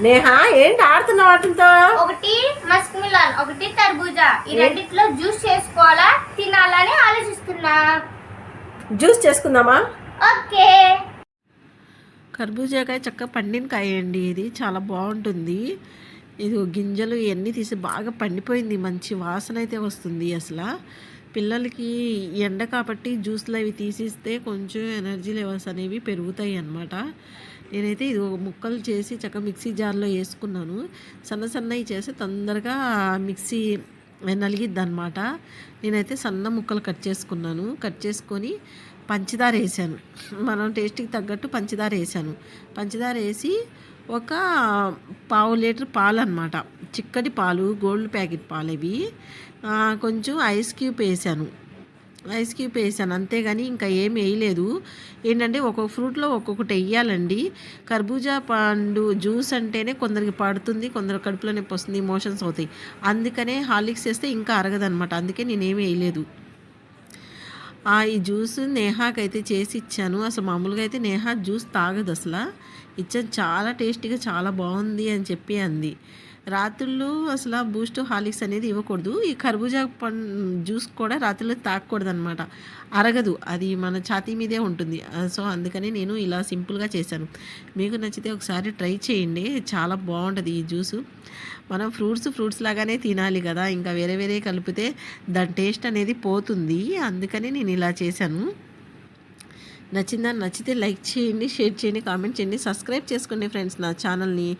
నేహా ఏంటి ఆడుతున్న వాటితో? ఒకటి మస్క్ మిలాన్, ఒకటి తర్బూజా. ఈ రెండిట్లో జ్యూస్ చేసుకోవాలా తినాలని ఆలోచిస్తున్నా. జ్యూస్ చేసుకుందామా? ఓకే. కర్బూజాకాయ చక్కగా పండిన కాయ అండి. ఇది చాలా బాగుంటుంది. ఇది గింజలు ఇవన్నీ తీసి బాగా పండిపోయింది. మంచి వాసన అయితే వస్తుంది. అసలు పిల్లలకి ఎండ కాబట్టి జ్యూస్లు అవి తీసిస్తే కొంచెం ఎనర్జీ లెవెల్స్ అనేవి పెరుగుతాయి అన్నమాట. నేనైతే ఇది ముక్కలు చేసి చక్కగా మిక్సీ జార్లో వేసుకున్నాను. సన్నవి చేసి తొందరగా మిక్సీ నలిగిద్ది అనమాట. నేనైతే సన్న ముక్కలు కట్ చేసుకున్నాను. కట్ చేసుకొని పంచదార వేసాను. మనం టేస్ట్కి తగ్గట్టు పంచదార వేసాను. పంచదార వేసి ఒక 1/2 లీటర్ పాలు అనమాట. చిక్కటి పాలు, గోల్డ్ ప్యాకెట్ పాలు ఇవి. కొంచెం ఐస్ క్యూబ్ వేసాను అంతేగాని ఇంకా ఏం వేయలేదు. ఏంటంటే ఒక్కొక్క ఫ్రూట్లో ఒక్కొక్కటి వేయాలండి. కర్బూజా పండు జ్యూస్ అంటేనే కొందరికి పడుతుంది, కొందరు కడుపులో నొప్పి వస్తుంది, మోషన్స్ అవుతాయి. అందుకనే హార్లిక్స్ వేస్తే ఇంకా అరగదనమాట. అందుకే నేనేమి వేయలేదు. ఈ జ్యూస్ నేహాకైతే చేసి ఇచ్చాను. అసలు మామూలుగా అయితే నేహా జ్యూస్ తాగదు అసలు. ఇచ్చాను, చాలా టేస్టీగా చాలా బాగుంది అని చెప్పి అంది. రాత్రుళ్ళు అసలు బూస్ట్ హార్లిక్స్ అనేది ఇవ్వకూడదు. ఈ కర్బూజా జ్యూస్ కూడా రాత్రుల్లో తాగకూడదు అనమాట. అరగదు, అది మన ఛాతీ మీదే ఉంటుంది. సో అందుకని నేను ఇలా సింపుల్గా చేశాను. మీకు నచ్చితే ఒకసారి ట్రై చేయండి, చాలా బాగుంటుంది ఈ జ్యూసు. మనం ఫ్రూట్స్ లాగానే తినాలి కదా, ఇంకా వేరే కలిపితే దాని టేస్ట్ అనేది పోతుంది. అందుకని నేను ఇలా చేశాను. నచ్చితే లైక్ చేయండి, షేర్ చేయండి, కామెంట్ చేయండి, సబ్స్క్రైబ్ చేసుకోండి ఫ్రెండ్స్ నా ఛానల్ని.